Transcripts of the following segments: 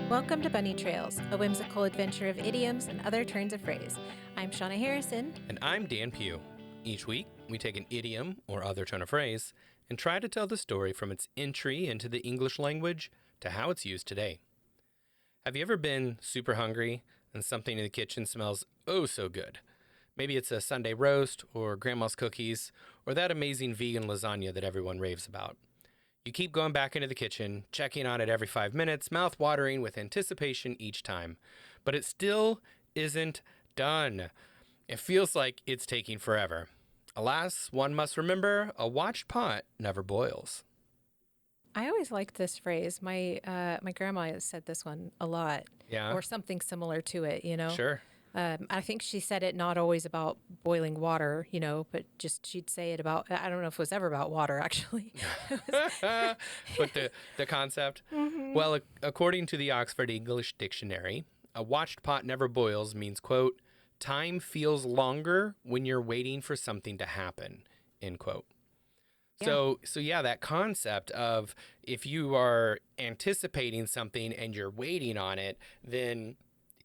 Welcome to Bunny Trails, a whimsical adventure of idioms and other turns of phrase. I'm Shauna Harrison. And I'm Dan Pugh. Each week, we take an idiom or other turn of phrase and try to tell the story from its entry into the English language to how it's used today. Have you ever been super hungry and something in the kitchen smells oh so good? Maybe it's a Sunday roast or grandma's cookies or that amazing vegan lasagna that everyone raves about. You keep going back into the kitchen, checking on it every 5 minutes, mouth watering with anticipation each time. But it still isn't done. It feels like it's taking forever. Alas, one must remember, a watched pot never boils. I always liked this phrase. My grandma has said this one a lot, Yeah? or something similar to it. You know. Sure. I think she said it not always about boiling water, but just she'd say it about. I don't know if it was ever about water actually. But the concept? Mm-hmm. Well, according to the Oxford English Dictionary, a watched pot never boils means, quote, time feels longer when you're waiting for something to happen, end quote. Yeah. So yeah, that concept of if you are anticipating something and you're waiting on it, then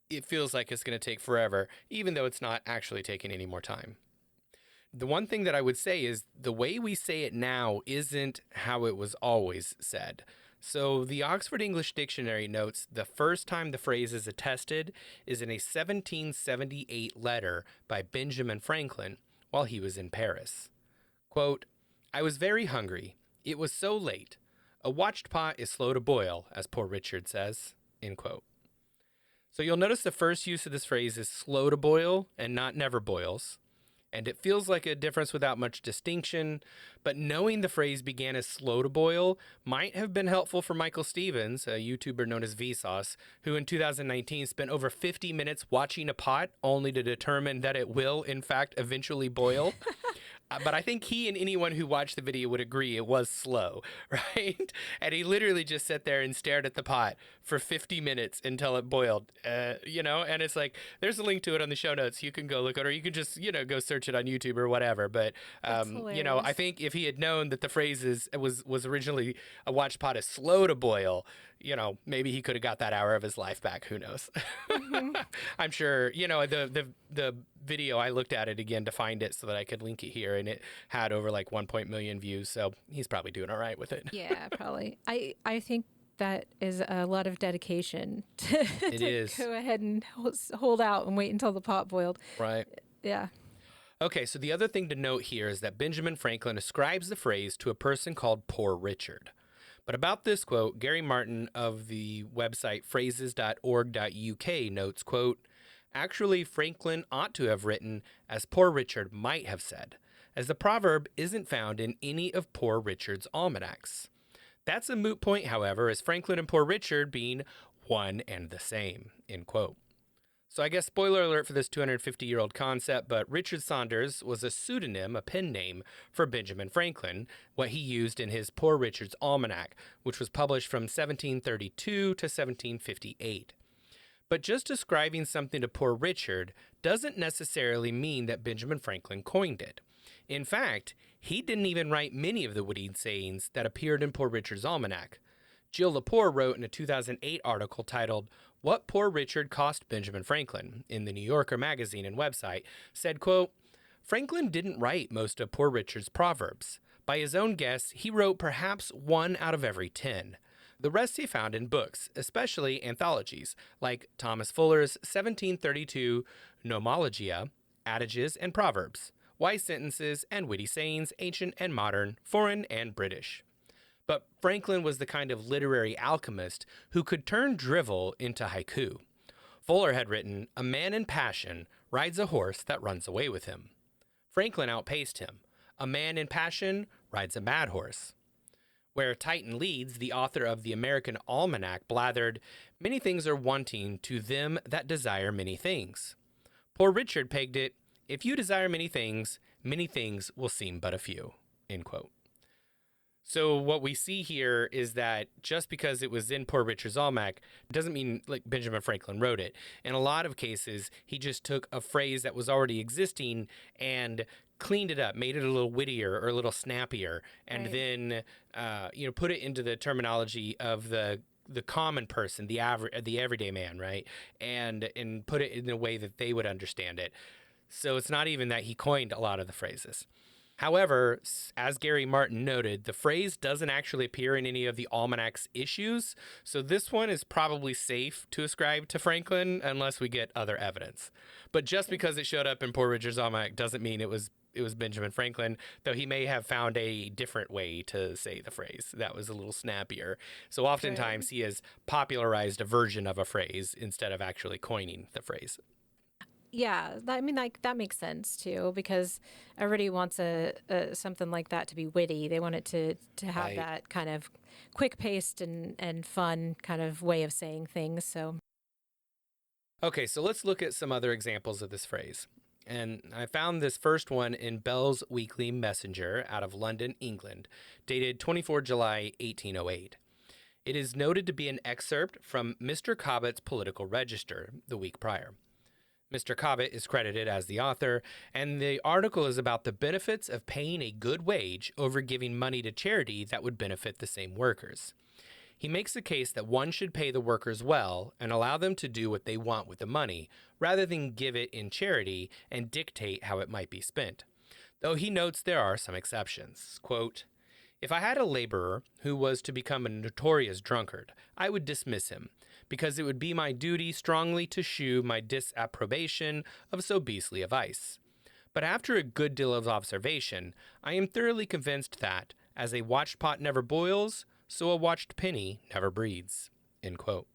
it feels like it's going to take forever, even though it's not actually taking any more time. The one thing that I would say is the way we say it now isn't how it was always said. So the Oxford English Dictionary notes the first time the phrase is attested is in a 1778 letter by Benjamin Franklin while he was in Paris. Quote, I was very hungry. It was so late. A watched pot is slow to boil, as Poor Richard says, end quote. So you'll notice the first use of this phrase is slow to boil and not never boils. And it feels like a difference without much distinction, but knowing the phrase began as slow to boil might have been helpful for Michael Stevens, a YouTuber known as Vsauce, who in 2019 spent over 50 minutes watching a pot only to determine that it will, in fact, eventually boil. But I think he and anyone who watched the video would agree it was slow, right? And he literally just sat there and stared at the pot for 50 minutes until it boiled, and it's like, there's a link to it on the show notes. You can go look at it, or you can just, go search it on YouTube or whatever. But, I think if he had known that the phrase was originally a watched pot is slow to boil, maybe he could have got that hour of his life back. Who knows? Mm-hmm. I'm sure, the video, I looked at it again to find it so that I could link it here, and it had over like 1 million views. So he's probably doing all right with it. Yeah, probably. I think that is a lot of dedication to go ahead and hold out and wait until the pot boiled. Right. Yeah. Okay, so the other thing to note here is that Benjamin Franklin ascribes the phrase to a person called Poor Richard. But about this quote, Gary Martin of the website phrases.org.uk notes, quote, actually, Franklin ought to have written, as Poor Richard might have said, as the proverb isn't found in any of Poor Richard's almanacs. That's a moot point, however, as Franklin and Poor Richard being one and the same, end quote. So I guess spoiler alert for this 250-year-old concept, but Richard Saunders was a pseudonym, a pen name, for Benjamin Franklin, what he used in his Poor Richard's Almanac, which was published from 1732 to 1758. But just describing something to Poor Richard doesn't necessarily mean that Benjamin Franklin coined it. In fact, he didn't even write many of the witty sayings that appeared in Poor Richard's Almanac. Jill Lepore wrote in a 2008 article titled, What Poor Richard Cost Benjamin Franklin, in the New Yorker magazine and website, said, quote, Franklin didn't write most of Poor Richard's proverbs. By his own guess, he wrote perhaps 1 out of every 10. The rest he found in books, especially anthologies, like Thomas Fuller's 1732 Nomologia, Adages and Proverbs, Wise Sentences and Witty Sayings, Ancient and Modern, Foreign and British. But Franklin was the kind of literary alchemist who could turn drivel into haiku. Fuller had written, A man in passion rides a horse that runs away with him. Franklin outpaced him. A man in passion rides a mad horse. Where Titan leads, the author of the American Almanac blathered, Many things are wanting to them that desire many things. Poor Richard pegged it, If you desire many things will seem but a few, end quote. So what we see here is that just because it was in Poor Richard's Almanac doesn't mean like Benjamin Franklin wrote it. In a lot of cases, he just took a phrase that was already existing and cleaned it up, made it a little wittier or a little snappier, and then put it into the terminology of the the common person, the everyday man, right? And put it in a way that they would understand it. So it's not even that he coined a lot of the phrases. However, as Gary Martin noted, the phrase doesn't actually appear in any of the almanac's issues, so this one is probably safe to ascribe to Franklin unless we get other evidence. But just because it showed up in Poor Richard's Almanac doesn't mean it was Benjamin Franklin, though he may have found a different way to say the phrase that was a little snappier. So oftentimes he has popularized a version of a phrase instead of actually coining the phrase. Yeah, that makes sense too, because everybody wants a something like that to be witty. They want it to have Right. that kind of quick paced and fun kind of way of saying things. So Okay, so let's look at some other examples of this phrase. And I found this first one in Bell's Weekly Messenger out of London, England, dated 24 July 1808. It is noted to be an excerpt from Mr. Cobbett's Political Register the week prior. Mr. Cobbett is credited as the author, and the article is about the benefits of paying a good wage over giving money to charity that would benefit the same workers. He makes the case that one should pay the workers well and allow them to do what they want with the money, rather than give it in charity and dictate how it might be spent. Though he notes there are some exceptions. Quote, "If I had a laborer who was to become a notorious drunkard, I would dismiss him, because it would be my duty strongly to shew my disapprobation of so beastly a vice. But after a good deal of observation, I am thoroughly convinced that, as a watched pot never boils, so a watched penny never breeds." End quote.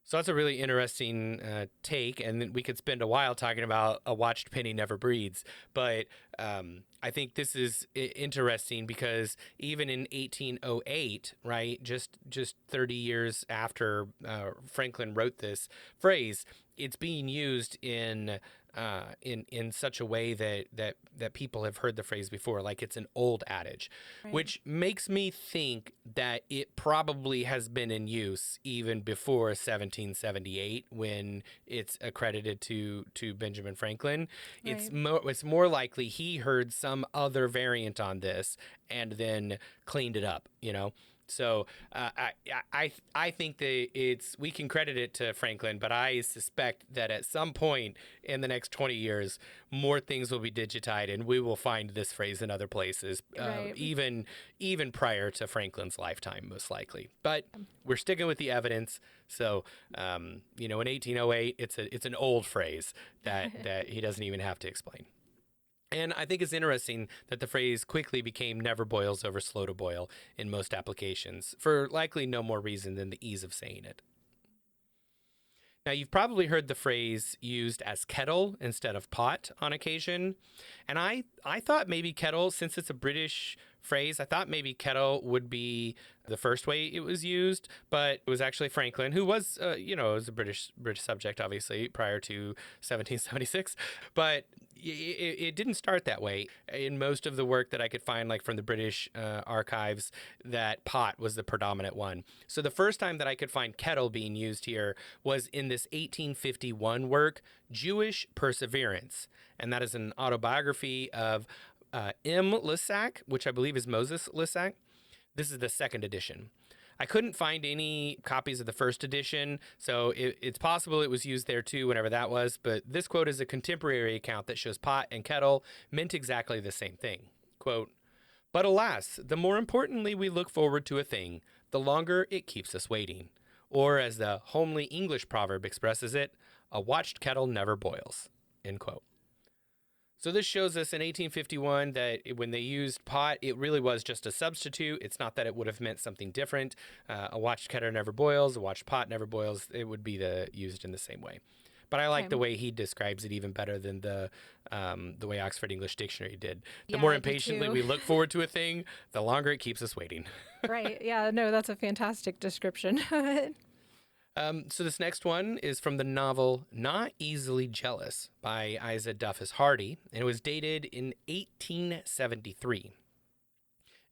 So that's a really interesting take, and we could spend a while talking about a watched penny never breeds. But I think this is interesting because even in 1808, right, just 30 years after Franklin wrote this phrase, it's being used in such a way that people have heard the phrase before, like it's an old adage, Right. which makes me think that it probably has been in use even before 1778 when it's accredited to Benjamin Franklin. Right. It's more likely he heard some other variant on this and then cleaned it up, you know. So I think that we can credit it to Franklin, but I suspect that at some point in the next 20 years, more things will be digitized, and we will find this phrase in other places, Right. even prior to Franklin's lifetime, most likely. But we're sticking with the evidence. So in 1808, it's an old phrase that he doesn't even have to explain. And I think it's interesting that the phrase quickly became never boils over slow to boil in most applications, for likely no more reason than the ease of saying it. Now, you've probably heard the phrase used as kettle instead of pot on occasion. And I thought maybe kettle, since it's a British phrase, I thought maybe kettle would be the first way it was used, but it was actually Franklin, who was, was a British subject, obviously, prior to 1776. But it didn't start that way. In most of the work that I could find, like from the British archives, that pot was the predominant one. So the first time that I could find kettle being used here was in this 1851 work, Jewish Perseverance. And that is an autobiography of M. Lissac, which I believe is Moses Lissac. This is the second edition. I couldn't find any copies of the first edition, so it's possible it was used there too, whenever that was, but this quote is a contemporary account that shows pot and kettle meant exactly the same thing. Quote, "But alas, the more importantly we look forward to a thing, the longer it keeps us waiting. Or as the homely English proverb expresses it, a watched kettle never boils." End quote. So this shows us in 1851 that when they used pot, it really was just a substitute. It's not that it would have meant something different. A watched kettle never boils, a watched pot never boils. It would be used in the same way. But I like the way he describes it even better than the way Oxford English Dictionary did. The more impatiently we look forward to a thing, the longer it keeps us waiting. Right. Yeah. No, that's a fantastic description. So this next one is from the novel Not Easily Jealous by Isa Duffus Hardy, and it was dated in 1873.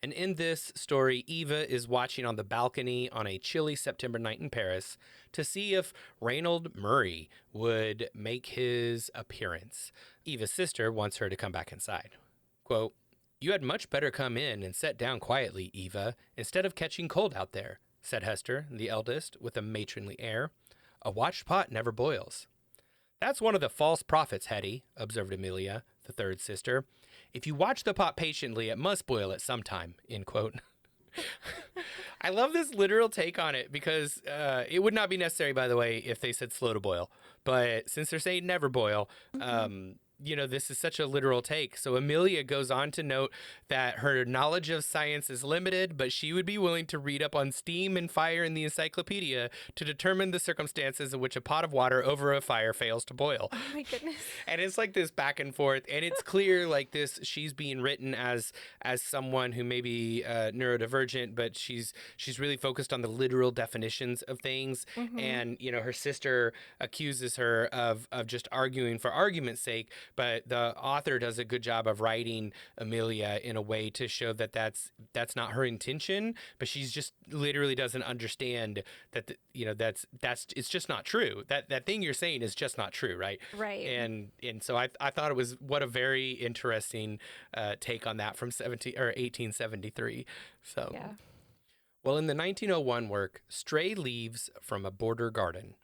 And in this story, Eva is watching on the balcony on a chilly September night in Paris to see if Reynold Murray would make his appearance. Eva's sister wants her to come back inside. Quote, "You had much better come in and set down quietly, Eva, instead of catching cold out there. said Hester, the eldest, with a matronly air. A watched pot never boils. That's one of the false prophets, Hetty, observed Amelia, the third sister. If you watch the pot patiently, it must boil at some time, end quote. I love this literal take on it because it would not be necessary, by the way, if they said slow to boil. But since they're saying never boil, this is such a literal take. So Amelia goes on to note that her knowledge of science is limited, but she would be willing to read up on steam and fire in the encyclopedia to determine the circumstances in which a pot of water over a fire fails to boil. Oh my goodness. And it's like this back and forth, and it's clear like this, she's being written as someone who may be neurodivergent, but she's really focused on the literal definitions of things. And, her sister accuses her of just arguing for argument's sake, but the author does a good job of writing Amelia in a way to show that that's not her intention, but she's just literally doesn't understand that it's just not true. That thing you're saying is just not true, right? Right. And so I thought it was what a very interesting take on that from 1873. So yeah. Well, in the 1901 work Stray Leaves from a Border Garden,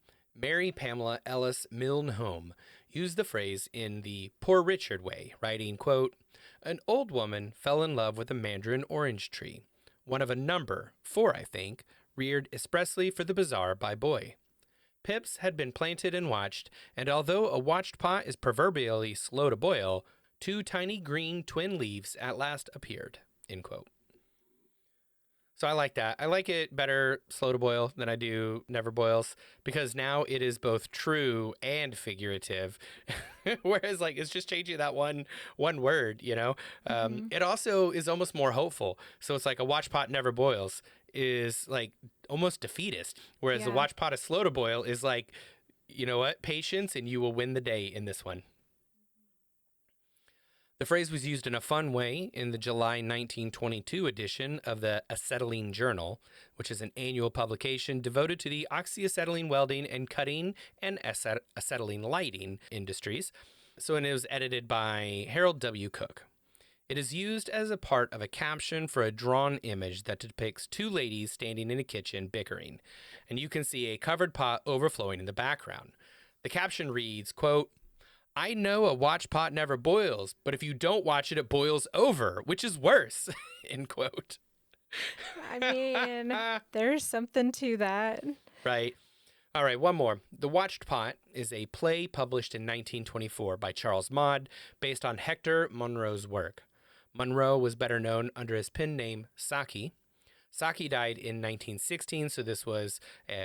Mary Pamela Ellis Milne Home used the phrase in the Poor Richard way, writing, quote, an old woman fell in love with a mandarin orange tree, one of a number, 4 I think, reared expressly for the bazaar by boy. Pips had been planted and watched, and although a watched pot is proverbially slow to boil, 2 tiny green twin leaves at last appeared, end quote. So I like that. I like it better slow to boil than I do never boils, because now it is both true and figurative. Whereas it's just changing that one word, It also is almost more hopeful. So it's like a watch pot never boils is like almost defeatist. Whereas a watch pot is slow to boil is like, you know what, patience and you will win the day in this one. The phrase was used in a fun way in the July 1922 edition of the Acetylene Journal, which is an annual publication devoted to the oxyacetylene welding and cutting and acetylene lighting industries. And it was edited by Harold W. Cook. It is used as a part of a caption for a drawn image that depicts 2 ladies standing in a kitchen bickering, and you can see a covered pot overflowing in the background. The caption reads, quote, I know a watch pot never boils, but if you don't watch it, it boils over, which is worse, end quote. I mean, there's something to that. Right. All right, one more. The Watched Pot is a play published in 1924 by Charles Maude based on Hector Munro's work. Munro was better known under his pen name Saki. Saki died in 1916, so this was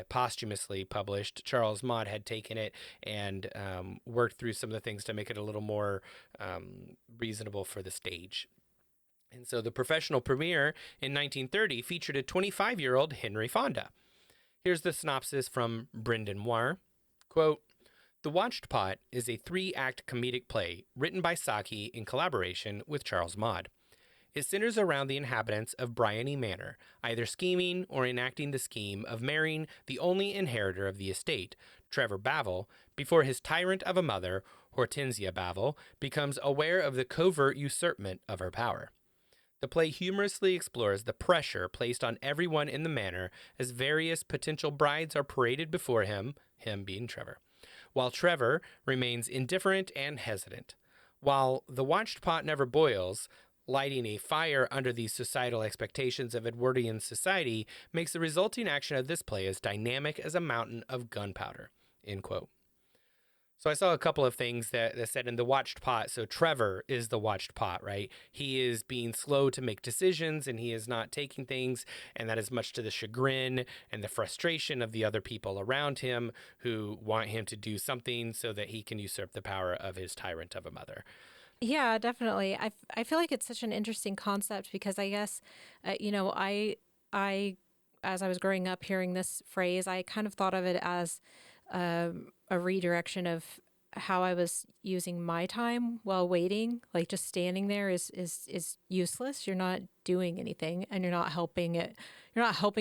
posthumously published. Charles Maude had taken it and worked through some of the things to make it a little more reasonable for the stage. And so the professional premiere in 1930 featured a 25-year-old Henry Fonda. Here's the synopsis from Brendan Moir. Quote, The Watched Pot is a 3-act comedic play written by Saki in collaboration with Charles Maude. It centers around the inhabitants of Bryony Manor, either scheming or enacting the scheme of marrying the only inheritor of the estate, Trevor Bavell, before his tyrant of a mother, Hortensia Bavell, becomes aware of the covert usurpment of her power. The play humorously explores the pressure placed on everyone in the manor as various potential brides are paraded before him being Trevor, while Trevor remains indifferent and hesitant. While The Watched Pot never boils, lighting a fire under the societal expectations of Edwardian society makes the resulting action of this play as dynamic as a mountain of gunpowder, end quote. So I saw a couple of things that said in The Watched Pot, so Trevor is the watched pot, right? He is being slow to make decisions and he is not taking things, and that is much to the chagrin and the frustration of the other people around him who want him to do something so that he can usurp the power of his tyrant of a mother. Yeah, definitely. I feel like it's such an interesting concept because I guess, I as I was growing up hearing this phrase, I kind of thought of it as a redirection of how I was using my time while waiting. Like just standing there is useless. You're not doing anything and you're not helping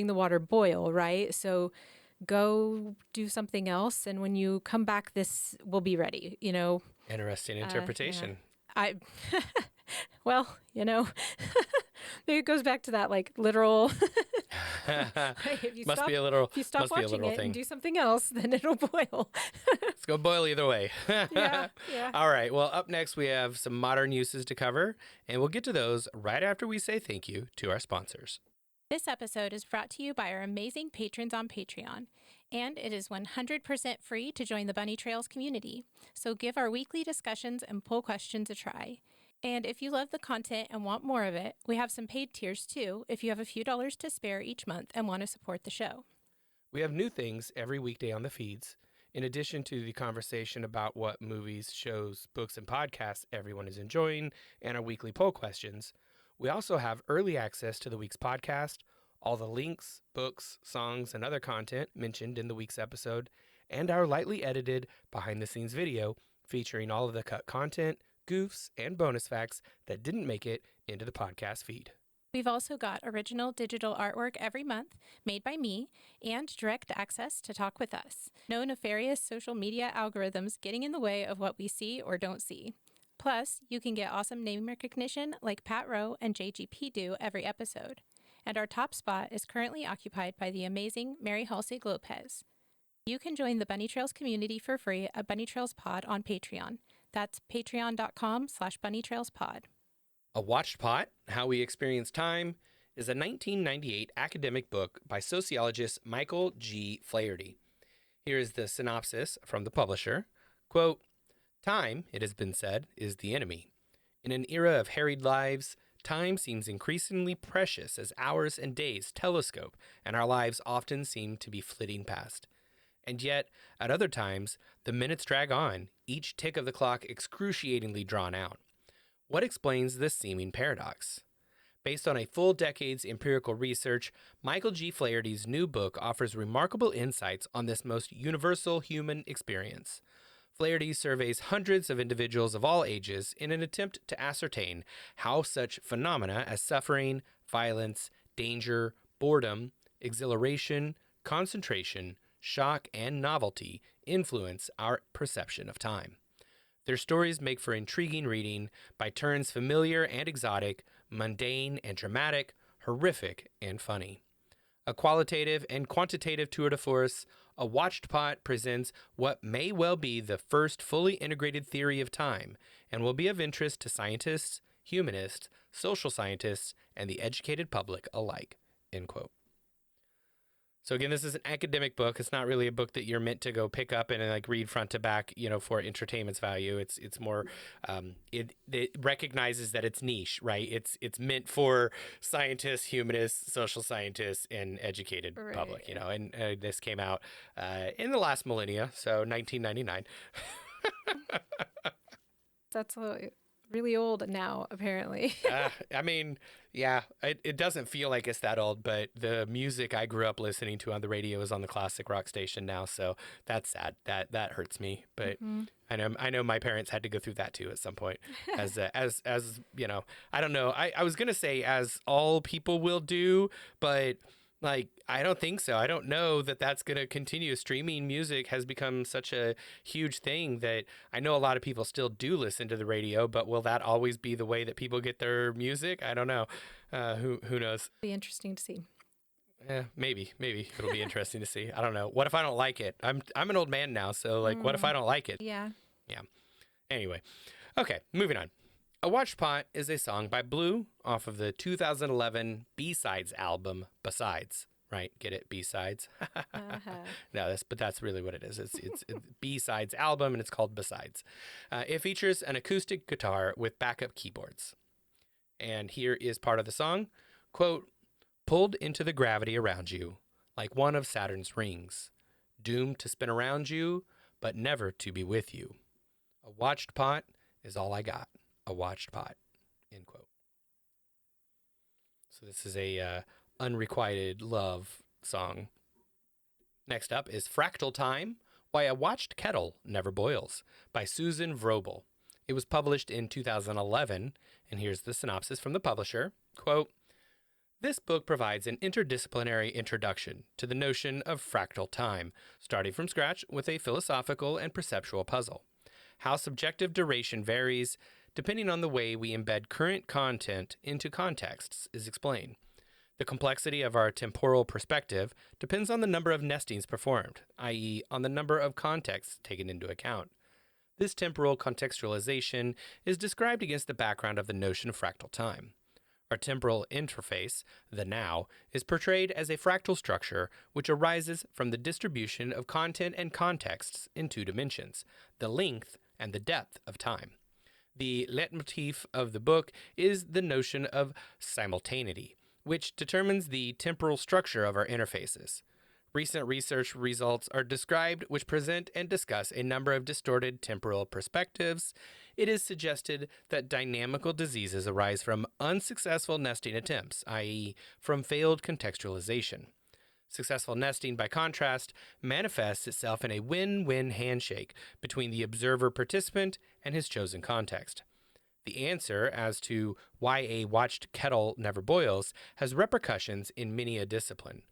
the water boil, right? So go do something else. And when you come back, this will be ready, Interesting interpretation. Well, maybe it goes back to that like literal If you Must stop be a little, if you stop must be a watching literal it and thing. do something else, then it'll boil. It's going to boil either way. Yeah, yeah. All right. Well, up next, we have some modern uses to cover, and we'll get to those right after we say thank you to our sponsors. This episode is brought to you by our amazing patrons on Patreon, and it is 100% free to join the Bunny Trails community. So give our weekly discussions and poll questions a try. And if you love the content and want more of it, we have some paid tiers too if you have a few dollars to spare each month and want to support the show. We have new things every weekday on the feeds. In addition to the conversation about what movies, shows, books, and podcasts everyone is enjoying, and our weekly poll questions, we also have early access to the week's podcast, all the links, books, songs, and other content mentioned in the week's episode, and our lightly edited behind-the-scenes video featuring all of the cut content, goofs, and bonus facts that didn't make it into the podcast feed. We've also got original digital artwork every month made by me and direct access to talk with us. No nefarious social media algorithms getting in the way of what we see or don't see. Plus, you can get awesome name recognition like Pat Rowe and JGP do every episode. And our top spot is currently occupied by the amazing Mary Halsey Lopez. You can join the Bunny Trails community for free at Bunny Trails Pod on Patreon. That's patreon.com/bunnytrailspod. A Watched Pot, How We Experience Time, is a 1998 academic book by sociologist Michael G. Flaherty. Here is the synopsis from the publisher. Quote, "Time, it has been said, is the enemy. In an era of harried lives, time seems increasingly precious as hours and days telescope and our lives often seem to be flitting past. And yet, at other times, the minutes drag on, each tick of the clock excruciatingly drawn out. What explains this seeming paradox? Based on a full decade's empirical research, Michael G. Flaherty's new book offers remarkable insights on this most universal human experience. Flaherty surveys hundreds of individuals of all ages in an attempt to ascertain how such phenomena as suffering, violence, danger, boredom, exhilaration, concentration, shock, and novelty influence our perception of time. Their stories make for intriguing reading, by turns familiar and exotic, mundane and dramatic, horrific and funny. A qualitative and quantitative tour de force, A Watched Pot presents what may well be the first fully integrated theory of time and will be of interest to scientists, humanists, social scientists, and the educated public alike." End quote. So again, this is an academic book. It's not really a book that you're meant to go pick up and like read front to back, for entertainment's value. It's more, it recognizes that it's niche, right? It's meant for scientists, humanists, social scientists, and educated public, And this came out in the last millennia, so 1999. That's really old now, apparently. I mean, yeah, it doesn't feel like it's that old, but the music I grew up listening to on the radio is on the classic rock station now, so that's sad. That hurts me, but I know my parents had to go through that too at some point. As I don't know. I was gonna say as all people will do, but like, I don't think so. I don't know that that's going to continue. Streaming music has become such a huge thing that I know a lot of people still do listen to the radio, but will that always be the way that people get their music? I don't know. Who knows? Be interesting to see. Maybe it'll be interesting to see. I don't know. What if I don't like it? I'm an old man now, so like, what if I don't like it? Yeah. Anyway, okay, moving on. A Watched Pot is a song by Blue off of the 2011 B-Sides album, Besides. Right? Get it? B-Sides? No, that's really what it is. It's B-Sides album, and it's called Besides. It features an acoustic guitar with backup keyboards. And here is part of the song. Quote, "Pulled into the gravity around you, like one of Saturn's rings, doomed to spin around you, but never to be with you. A watched pot is all I got. A watched pot." End quote. So this is a unrequited love song. Next up is Fractal Time, Why a Watched Kettle Never Boils by Susan Vrobel. It was published in 2011, and here's the synopsis from the publisher. Quote, "This book provides an interdisciplinary introduction to the notion of fractal time, starting from scratch with a philosophical and perceptual puzzle. How subjective duration varies depending on the way we embed current content into contexts is explained. The complexity of our temporal perspective depends on the number of nestings performed, i.e., on the number of contexts taken into account. This temporal contextualization is described against the background of the notion of fractal time. Our temporal interface, the now, is portrayed as a fractal structure which arises from the distribution of content and contexts in two dimensions, the length and the depth of time. The leitmotif of the book is the notion of simultaneity, which determines the temporal structure of our interfaces. Recent research results are described which present and discuss a number of distorted temporal perspectives. It is suggested that dynamical diseases arise from unsuccessful nesting attempts, i.e., from failed contextualization. Successful nesting, by contrast, manifests itself in a win-win handshake between the observer participant and his chosen context. The answer as to why a watched kettle never boils has repercussions in many a discipline.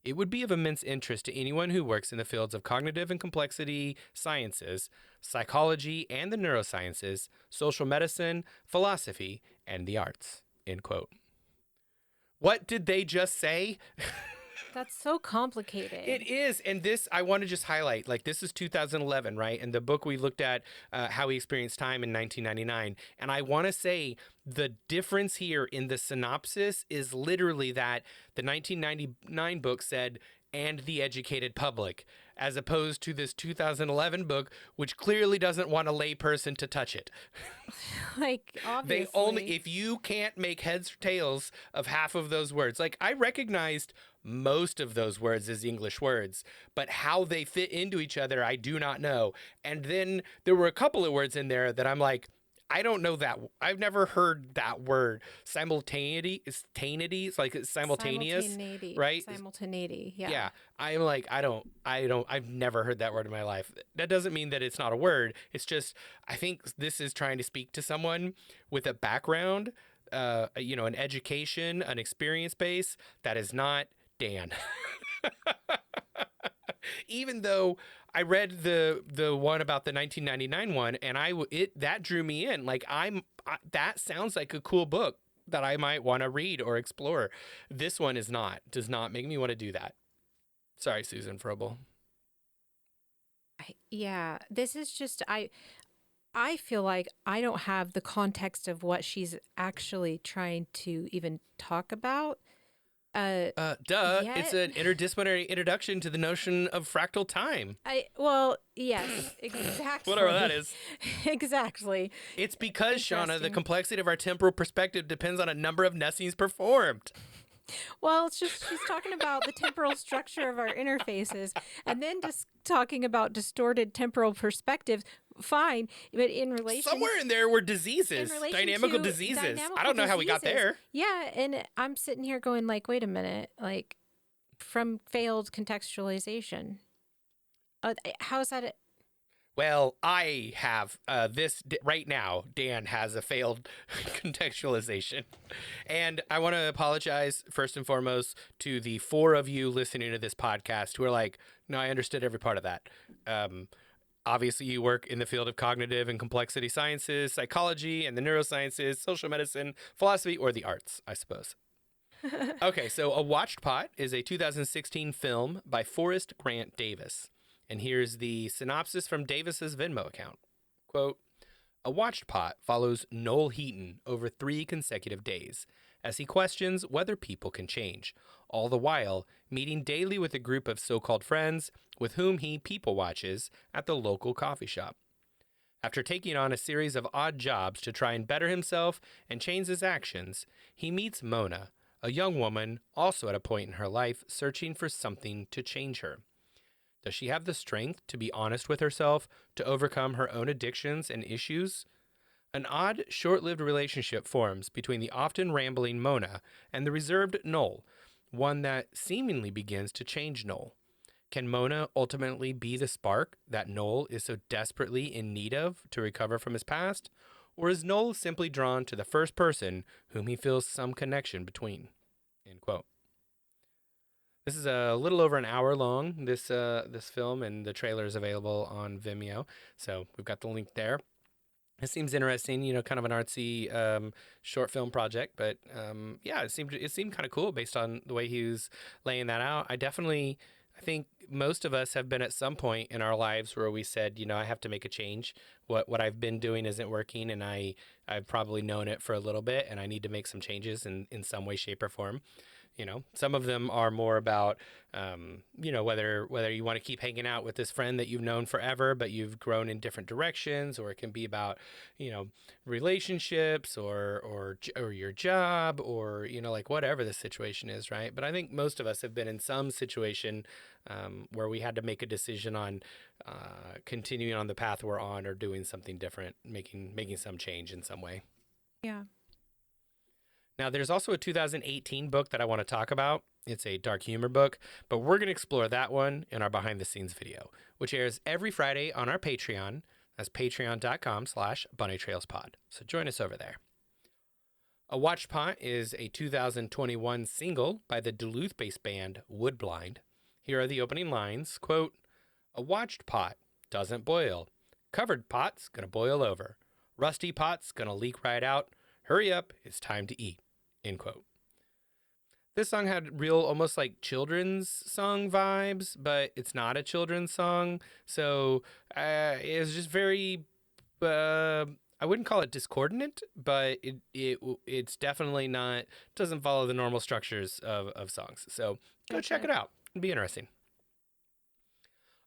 It would be of immense interest to anyone who works in the fields of cognitive and complexity sciences, psychology and the neurosciences, social medicine, philosophy, and the arts. End quote. What did they just say? That's so complicated. It is. And this, I want to just highlight, like, this is 2011, right? And the book we looked at, How We Experienced Time in 1999. And I want to say the difference here in the synopsis is literally that the 1999 book said, and the educated public, as opposed to this 2011 book, which clearly doesn't want a layperson to touch it. Like, obviously. They only, if you can't make heads or tails of half of those words, like, I recognized most of those words as English words, but how they fit into each other, I do not know. And then there were a couple of words in there that I'm like, I don't know that. I've never heard that word. Simultaneity is tainity. It's like it's simultaneous, right? Simultaneity. Yeah. Yeah. I'm like, I've never heard that word in my life. That doesn't mean that it's not a word. It's just, I think this is trying to speak to someone with a background, an education, an experience base that is not Dan. Even though I read the one about the 1999 one, and that drew me in. Like, that sounds like a cool book that I might want to read or explore. This one does not make me want to do that. Sorry, Susan Frobel. Yeah, this is just I feel like I don't have the context of what she's actually trying to even talk about. Yet. It's an interdisciplinary introduction to the notion of fractal time. Yes, exactly. Whatever that is. Exactly. It's because, Shauna, the complexity of our temporal perspective depends on a number of nestings performed. Well, it's just she's talking about the temporal structure of our interfaces and then just talking about distorted temporal perspectives. Fine, but in relation, somewhere in there were diseases, dynamical diseases. I don't know how we got there. Yeah, and I'm sitting here going like, wait a minute, like from failed contextualization. How is that? Well, I have this right now. Dan has a failed contextualization. And I want to apologize first and foremost to the 4 of you listening to this podcast who are like, no, I understood every part of that. Obviously, you work in the field of cognitive and complexity sciences, psychology and the neurosciences, social medicine, philosophy, or the arts, I suppose. Okay, so A Watched Pot is a 2016 film by Forrest Grant Davis. And here's the synopsis from Davis's Venmo account. Quote, A Watched Pot follows Noel Heaton over 3 consecutive days as he questions whether people can change, all the while meeting daily with a group of so-called friends with whom he people watches at the local coffee shop. After taking on a series of odd jobs to try and better himself and change his actions, he meets Mona, a young woman also at a point in her life searching for something to change her. Does she have the strength to be honest with herself, to overcome her own addictions and issues? An odd, short-lived relationship forms between the often rambling Mona and the reserved Noel, one that seemingly begins to change Noel. Can Mona ultimately be the spark that Noel is so desperately in need of to recover from his past? Or is Noel simply drawn to the first person whom he feels some connection between? End quote. This is a little over an hour long, this film, and the trailer is available on Vimeo. So we've got the link there. It seems interesting, kind of an artsy short film project, but yeah, it seemed kind of cool based on the way he was laying that out. I think most of us have been at some point in our lives where we said, I have to make a change. What I've been doing isn't working, and I've probably known it for a little bit, and I need to make some changes in some way, shape, or form. Some of them are more about, whether you want to keep hanging out with this friend that you've known forever, but you've grown in different directions, or it can be about, relationships or your job, or, like whatever the situation is, right? But I think most of us have been in some situation where we had to make a decision on continuing on the path we're on or doing something different, making some change in some way. Yeah. Now, there's also a 2018 book that I want to talk about. It's a dark humor book, but we're going to explore that one in our behind the scenes video, which airs every Friday on our Patreon. That's patreon.com/bunnytrailspod. So join us over there. A Watched Pot is a 2021 single by the Duluth-based band Woodblind. Here are the opening lines. Quote, "A watched pot doesn't boil. Covered pot's gonna boil over. Rusty pot's gonna leak right out. Hurry up, it's time to eat." End quote. This song had real, almost like children's song vibes, but it's not a children's song. So it was just very, I wouldn't call it discordant, but it's definitely not, doesn't follow the normal structures of songs. So go check it out. It'd be interesting.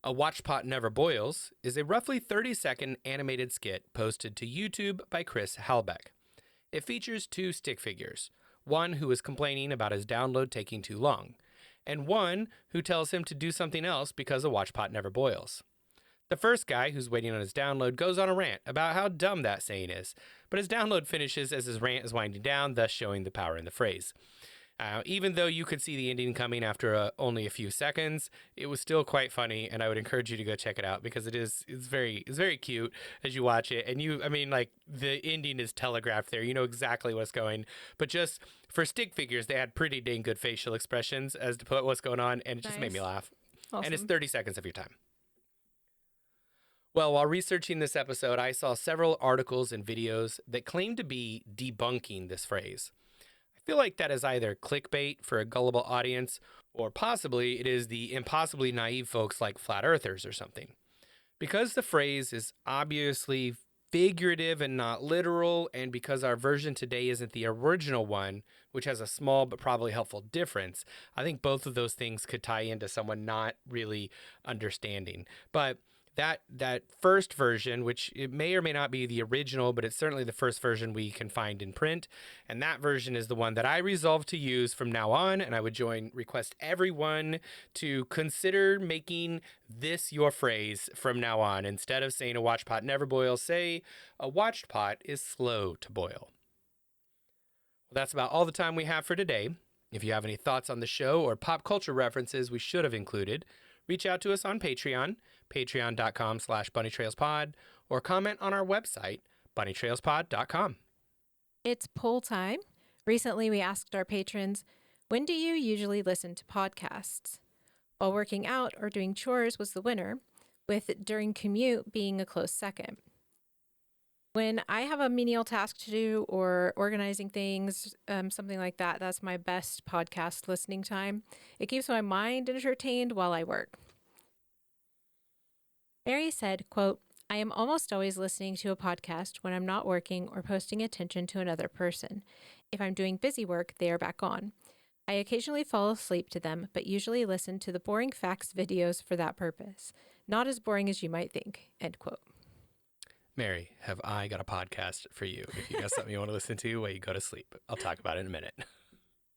A Watch Pot Never Boils is a roughly 30-second animated skit posted to YouTube by Chris Halbeck. It features two stick figures, one who is complaining about his download taking too long, and one who tells him to do something else because a watch pot never boils. The first guy, who's waiting on his download, goes on a rant about how dumb that saying is, but his download finishes as his rant is winding down, thus showing the power in the phrase. Even though you could see the ending coming after only a few seconds, it was still quite funny, and I would encourage you to go check it out because it's very cute as you watch it. And the ending is telegraphed there. You know exactly what's going. But just for stick figures, they had pretty dang good facial expressions as to put what's going on, and it just made me laugh. Awesome. And it's 30 seconds of your time. Well, while researching this episode, I saw several articles and videos that claim to be debunking this phrase. I feel like that is either clickbait for a gullible audience, or possibly it is the impossibly naive folks like flat earthers or something. Because the phrase is obviously figurative and not literal, and because our version today isn't the original one, which has a small but probably helpful difference, I think both of those things could tie into someone not really understanding. But that first version, which it may or may not be the original, but it's certainly the first version we can find in print, and that version is the one that I resolved to use from now on, and I would request everyone to consider making this your phrase from now on. Instead of saying a watched pot never boils, say a watched pot is slow to boil. Well, that's about all the time we have for today. If you have any thoughts on the show or pop culture references we should have included, reach out to us on Patreon, patreon.com/bunnytrailspod, or comment on our website, bunnytrailspod.com. It's poll time. Recently, we asked our patrons, when do you usually listen to podcasts? While working out or doing chores was the winner, with during commute being a close second. When I have a menial task to do or organizing things, something like that, that's my best podcast listening time. It keeps my mind entertained while I work. Mary said, quote, I am almost always listening to a podcast when I'm not working or posting attention to another person. If I'm doing busy work, they are back on. I occasionally fall asleep to them, but usually listen to the boring facts videos for that purpose. Not as boring as you might think, end quote. Mary, have I got a podcast for you? If you got something you want to listen to while you go to sleep, I'll talk about it in a minute.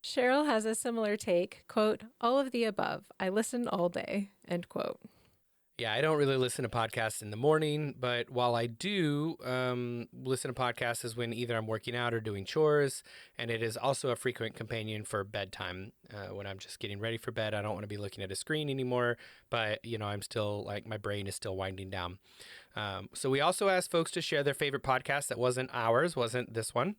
Cheryl has a similar take, quote, all of the above. I listen all day, end quote. Yeah, I don't really listen to podcasts in the morning, but while I do listen to podcasts is when either I'm working out or doing chores, and it is also a frequent companion for bedtime. When I'm just getting ready for bed, I don't want to be looking at a screen anymore, but, I'm still, my brain is still winding down. So we also asked folks to share their favorite podcast that wasn't ours, wasn't this one.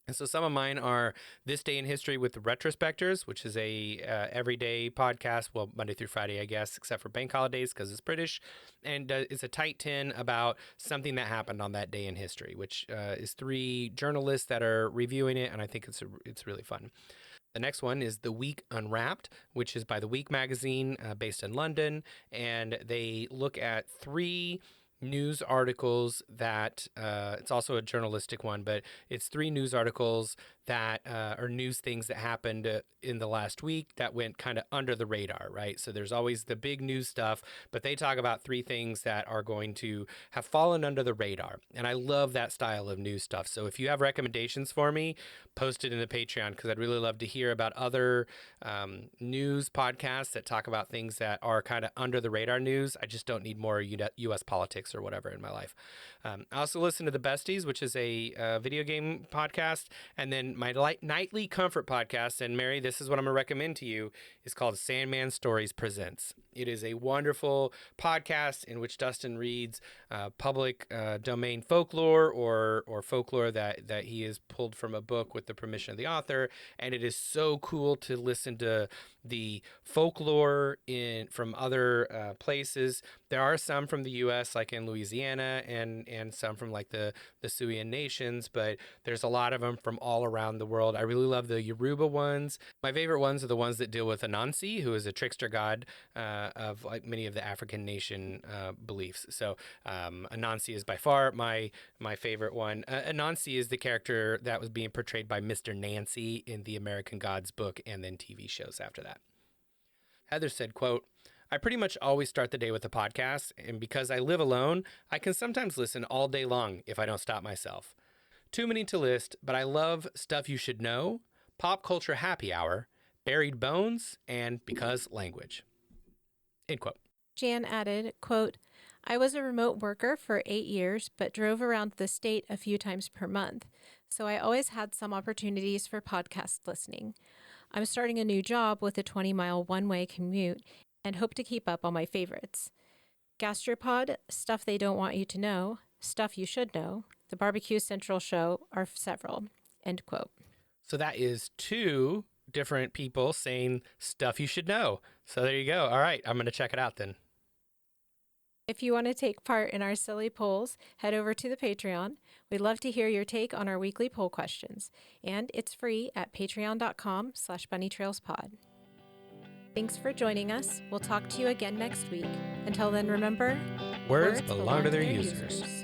And so some of mine are This Day in History with the Retrospectors, which is a everyday podcast, well, Monday through Friday, I guess, except for bank holidays because it's British. And it's a tight 10 about something that happened on that day in history, which is 3 journalists that are reviewing it, and I think it's really fun. The next one is The Week Unwrapped, which is by The Week magazine based in London. And they look at 3 news articles that it's also a journalistic one, but it's 3 news articles that are news things that happened in the last week that went kind of under the radar, right? So there's always the big news stuff, but they talk about 3 things that are going to have fallen under the radar. And I love that style of news stuff. So if you have recommendations for me, post it in the Patreon because I'd really love to hear about other news podcasts that talk about things that are kind of under the radar news. I just don't need more U.S. politics or whatever in my life. I also listen to The Besties, which is a video game podcast, and then my nightly comfort podcast. And Mary, this is what I'm going to recommend to you, is called Sandman Stories Presents. It is a wonderful podcast in which Dustin reads public domain folklore or folklore that he has pulled from a book with the permission of the author. And it is so cool to listen to the folklore from other places. There are some from the U.S., like in Louisiana, and some from like the Siouan nations, but there's a lot of them from all around the world. I really love the Yoruba ones. My favorite ones are the ones that deal with Anansi, who is a trickster god of like many of the African nation beliefs. So Anansi is by far my favorite one. Anansi is the character that was being portrayed by Mr. Nancy in the American Gods book and then TV shows after that. Heather said, quote, I pretty much always start the day with a podcast, and because I live alone, I can sometimes listen all day long if I don't stop myself. Too many to list, but I love Stuff You Should Know, Pop Culture Happy Hour, Buried Bones, and Because Language. End quote. Jan added, quote, I was a remote worker for 8 years, but drove around the state a few times per month, so I always had some opportunities for podcast listening. I'm starting a new job with a 20-mile one-way commute and hope to keep up on my favorites. Gastropod, Stuff They Don't Want You to Know, Stuff You Should Know, The Barbecue Central Show are several, end quote. So that is 2 different people saying stuff you should know. So there you go. All right, I'm going to check it out then. If you want to take part in our silly polls, head over to the Patreon. We'd love to hear your take on our weekly poll questions, and it's free at patreon.com/bunnytrailspod. Thanks for joining us. We'll talk to you again next week. Until then, remember, Words belong to their users.